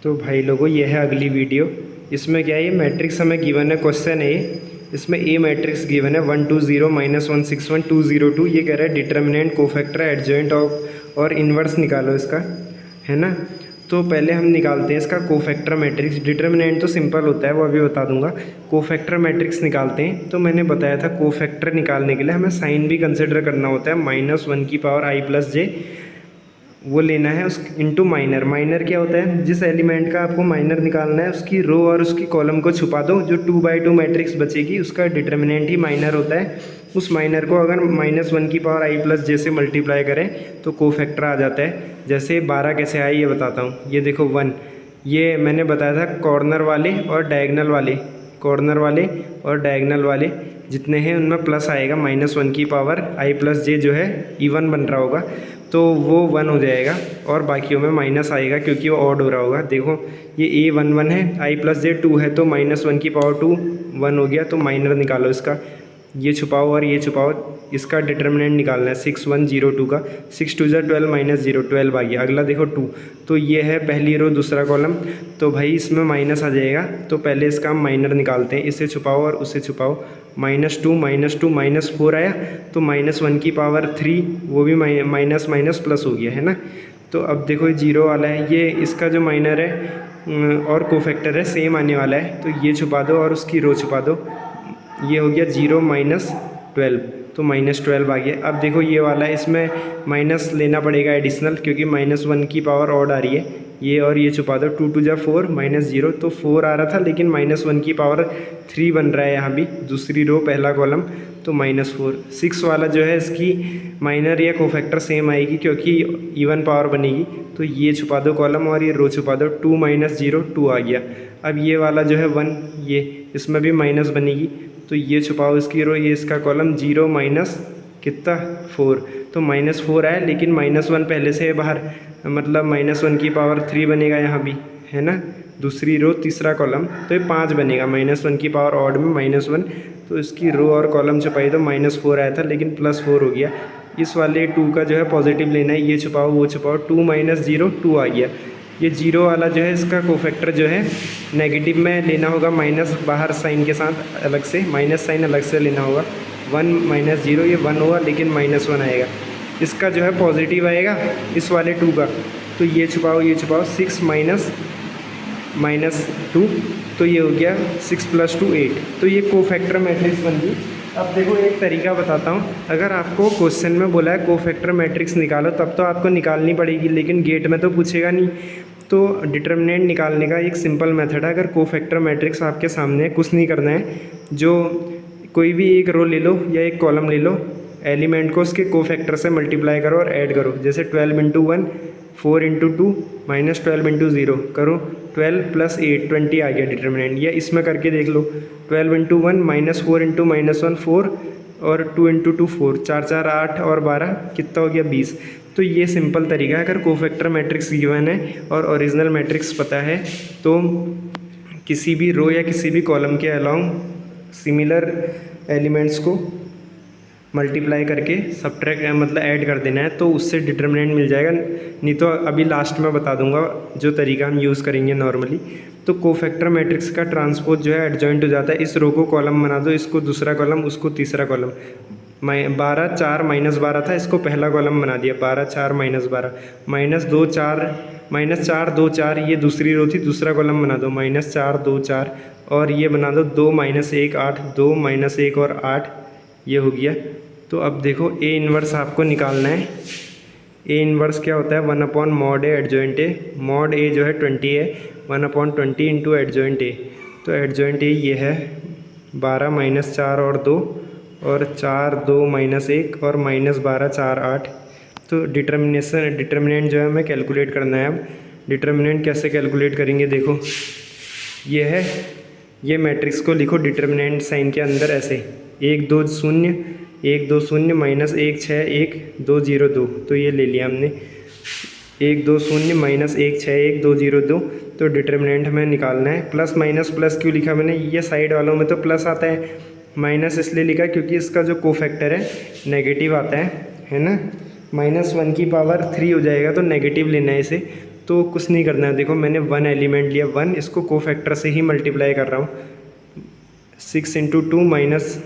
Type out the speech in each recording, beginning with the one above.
तो भाई लोगों, ये है अगली वीडियो। इसमें क्या है, ये मैट्रिक्स हमें गिवन है, क्वेश्चन है ये। इसमें ए मैट्रिक्स गिवन है 1 2 0 -1 6 1 2 0 2। ये कह रहा है डिटर्मिनेंट, कोफैक्टर, एडजॉइंट और इन्वर्स निकालो इसका, है ना। तो पहले हम निकालते हैं इसका कोफैक्टर मैट्रिक्स। डिटर्मिनेंट तो सिंपल होता है, वो अभी बता दूंगा। कोफैक्टर मैट्रिक्स निकालते हैं। तो मैंने बताया था कोफैक्टर निकालने के लिए हमें साइन भी कंसिडर करना होता है। -1 की पावर i+j वो लेना है उस इनटू माइनर। माइनर क्या होता है, जिस एलिमेंट का आपको माइनर निकालना है उसकी रो और उसकी कॉलम को छुपा दो। जो 2/2 मैट्रिक्स बचेगी उसका डिटर्मिनेंट ही माइनर होता है। उस माइनर को अगर -1 की पावर i+j से मल्टीप्लाई करें तो कोफैक्टर आ जाता है। जैसे 12 कैसे आए ये बताता हूँ। ये देखो 1, ये मैंने बताया था कॉर्नर वाले और डायगनल वाले, कॉर्नर वाले और डायगनल वाले जितने हैं उनमें प्लस आएगा। -1 की पावर i+j जो है इवन बन रहा होगा तो वो 1 हो जाएगा, और बाकियों में माइनस आएगा क्योंकि वो ऑड हो रहा होगा। देखो ये a11 है, i+j 2 है, तो -1 की पावर 2 1 हो गया। तो माइनर निकालो इसका, ये छुपाओ और ये छुपाओ। इसका डिटर्मिनेंट निकालना है 6 1 0 2 का। 6 2 12 -0 12 आ गया। अगला देखो 2, तो ये है पहली रो दूसरा कॉलम। तो भाई इसमें माइनस आ जाएगा, तो पहले इसका हम माइनर निकालते हैं। इसे छुपाओ और उसे छुपाओ। -2 -2 -4 आया, तो -1 की पावर 3 वो भी माइनस माइनस प्लस हो गया, है ना। तो अब देखो ये 0 वाला है, ये इसका जो माइनर है और कोफैक्टर है सेम आने वाला है। तो ये छुपा दो और उसकी रो छुपा दो। ये हो गया 0 -12, तो -12 आ गया। अब देखो ये वाला है, इसमें माइनस लेना पड़ेगा एडिशनल क्योंकि -1 की पावर ऑड आ रही है। ये और ये छुपा दो। 2 2 जा 4 -0, तो 4 आ रहा था लेकिन -1 की पावर 3 बन रहा है यहाँ भी, दूसरी रो पहला कॉलम, तो -4। 6 वाला जो है इसकी माइनर या कोफैक्टर सेम आएगी क्योंकि इवन पावर बनेगी। तो ये छुपा दो कॉलम और ये रो छुपा दो। 2 -0 2 आ गया। अब ये वाला जो है 1, ये इसमें भी माइनस बनेगी, तो ये छुपाओ इसकी रो, ये इसका कॉलम। 0 माइनस कितना 4, तो -4 आया लेकिन -1 पहले से है बाहर, मतलब -1 की पावर 3 बनेगा यहाँ भी, है ना। दूसरी रो तीसरा कॉलम, तो ये 5 बनेगा। -1 की पावर ऑड में -1, तो इसकी रो और कॉलम छुपाई तो -4 आया था लेकिन +4 हो गया। इस वाले 2 का जो है पॉजिटिव लेना है, ये छुपाओ वो छुपाओ। 2 -0 2 आ गया। ये 0 वाला जो है इसका कोफैक्टर जो है नेगेटिव में लेना होगा, माइनस बाहर साइन के साथ अलग से, माइनस साइन अलग से लेना होगा। 1 -0 ये 1 होगा लेकिन -1 आएगा। इसका जो है पॉजिटिव आएगा इस वाले 2 का, तो ये छुपाओ ये छुपाओ। 6 -2, तो ये हो गया 6 + 2 8, तो ये कोफैक्टर मैट्रिक्स बन गई। अब देखो एक तरीका बताता हूँ। अगर आपको क्वेश्चन में बोला है कोफैक्टर मैट्रिक्स निकालो तब तो आपको निकालनी पड़ेगी, लेकिन गेट में तो पूछेगा नहीं। तो डिटर्मिनेंट निकालने का एक सिंपल मेथड है। अगर कोफैक्टर मैट्रिक्स आपके सामने है, कुछ नहीं करना है, जो कोई भी एक रो ले लो या एक कॉलम ले लो, एलिमेंट को उसके कोफैक्टर से मल्टीप्लाई करो और ऐड करो। जैसे 12 × 1 4 × 2 -12 × 0 करो, 12 + 8 20 आ गया डिटर्मिनेंट। या इसमें करके देख लो, 12 × 1 -4 × -1 4 और 2 × 2 4, 4 4 8 और 12 कितना हो गया 20। तो ये सिंपल तरीका है। अगर कोफैक्टर मैट्रिक्स गिवन है और ओरिजिनल मैट्रिक्स पता है तो किसी भी रो या किसी भी कॉलम के अलोंग सिमिलर एलिमेंट्स को मल्टीप्लाई करके सब्ट्रैक्ट मतलब ऐड कर देना है, तो उससे डिटर्मिनेंट मिल जाएगा। नहीं तो अभी लास्ट में बता दूंगा जो तरीका हम यूज़ करेंगे नॉर्मली। तो कोफैक्टर मैट्रिक्स का ट्रांसपोज जो है एडजॉइंट हो जाता है। इस रो को कॉलम बना दो, इसको दूसरा कॉलम, उसको तीसरा कॉलम। 12 4 -12 था, इसको पहला कॉलम बना दिया। 12 4 -12 -2 4 -4 2 4, ये दूसरी रो थी, दूसरा कॉलम बना दो। -4 2 4 और ये बना दो 2 -1 8 2 -1 और 8, ये हो गया। तो अब देखो ए इन्वर्स आपको निकालना है। ए इन्वर्स क्या होता है, 1/mod A adjoint A. Mod A जो है 20 है, 1/20 × एडजॉइंट ए। तो एडजॉइंट ए ये है 12 -4 और 2 और 4 2 -1 और -12 4 8। तो डिटर्मिनेंट जो है हमें कैलकुलेट करना है। अब डिटर्मिनेंट कैसे कैलकुलेट करेंगे, देखो ये है, ये मैट्रिक्स को लिखो डिटर्मिनेंट साइन के अंदर ऐसे 1 2 0 1 2 0 -1 6 1 2 0 2, तो ये ले लिया हमने। 1 2 0 -1 6 1 2 0 2, तो डिटर्मिनेंट हमें निकालना है। प्लस माइनस प्लस क्यों लिखा मैंने, ये साइड वालों में तो प्लस आता है, माइनस इसलिए लिखा क्योंकि इसका जो कोफैक्टर है नेगेटिव आता है ना। -1 की पावर 3 हो जाएगा, तो नेगेटिव लेना है इसे। तो कुछ नहीं करना है। देखो मैंने 1 एलिमेंट लिया 1, इसको कोफैक्टर से ही मल्टीप्लाई कर रहा हूँ। 6 इंटू 2 माइनस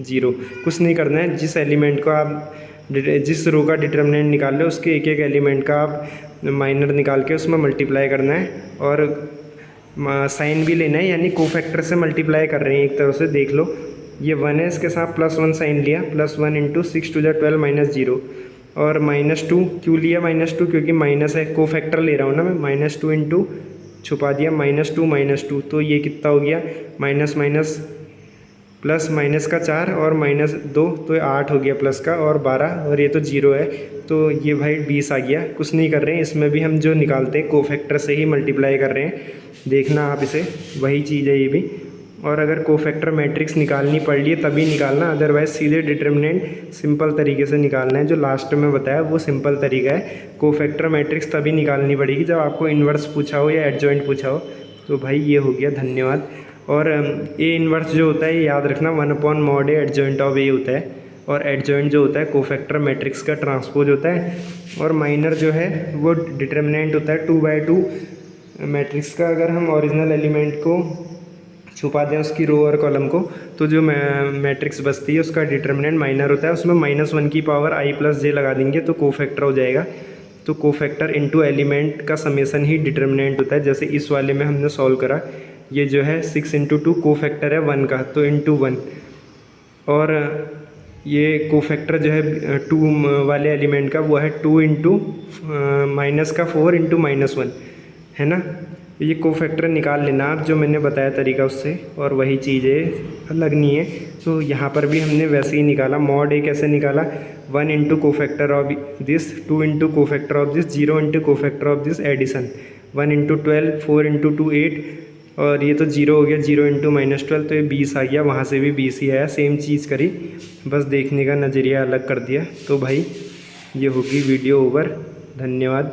0, कुछ नहीं करना है। जिस एलिमेंट को आप जिस रो का डिटर्मिनेंट निकाल रहे हो उसके एक एक एलिमेंट का आप माइनर निकाल के उसमें मल्टीप्लाई करना है और साइन भी लेना है, यानी कोफैक्टर से मल्टीप्लाई कर रहे हैं एक तरह से। देख लो ये 1 है, इसके साथ +1 साइन लिया, +1 इंटू 6 टू द 12 माइनस 0 और -2 क्यों लिया -2 क्योंकि माइनस है, कोफैक्टर ले रहा हूँ ना मैं। -2 इंटू छुपा दिया -2 तो ये कितना हो गया माइनस माइनस प्लस माइनस का 4 और -2 तो 8 हो गया प्लस का और 12 और ये तो 0 है तो ये भाई 20 आ गया। कुछ नहीं कर रहे हैं, इसमें भी हम जो निकालते हैं कोफैक्टर से ही मल्टीप्लाई कर रहे हैं। देखना आप इसे, वही चीज़ है ये भी। और अगर कोफैक्टर मैट्रिक्स निकालनी पड़ रही है तभी निकालना, अदरवाइज सीधे डिटर्मिनेंट सिंपल तरीके से निकालना है। जो लास्ट में बताया वो सिंपल तरीका है। कोफैक्टर मैट्रिक्स तभी निकालनी पड़ेगी जब आपको इन्वर्स पूछा हो या एडजॉइंट पूछा हो। तो भाई ये हो गया, धन्यवाद। और ए इन्वर्स जो होता है ये याद रखना 1/mod A एडजॉइंट ऑफ ए होता है, और एडजॉइंट जो होता है कोफैक्टर मैट्रिक्स का ट्रांसपोज होता है, और माइनर जो है वो डिटर्मिनेंट होता है 2/2 मैट्रिक्स का। अगर हम ओरिजिनल एलिमेंट को छुपा दें उसकी रो और कॉलम को तो जो मैट्रिक्स बचती है उसका डिटर्मिनेंट माइनर होता है। उसमें -1 की पावर i+j लगा देंगे तो कोफैक्टर हो जाएगा। तो कोफैक्टर इनटू एलिमेंट का समेसन ही डिटर्मिनेंट होता है। जैसे इस वाले में हमने सॉल्व करा, ये जो है 6 इंटू 2 कोफैक्टर है 1 का तो इंटू 1, और ये कोफैक्टर जो है 2 वाले एलिमेंट का वो है 2 इंटू -4 इंटू -1 है ना। ये कोफैक्टर निकाल लेना आप, जो मैंने बताया तरीका उससे, और वही चीज़ है, अलग नहीं है। तो यहाँ पर भी हमने वैसे ही निकाला। mod A कैसे निकाला, 1 into cofactor of this, 2 into cofactor of this, 0 into cofactor of this addition, 1 into 12, 4 into 2 8, और ये तो 0 हो गया, 0 इंटू -12 तो ये 20 आ गया। वहाँ से भी 20 ही आया, सेम चीज़ करी, बस देखने का नज़रिया अलग कर दिया। तो भाई ये होगी वीडियो ओवर, धन्यवाद।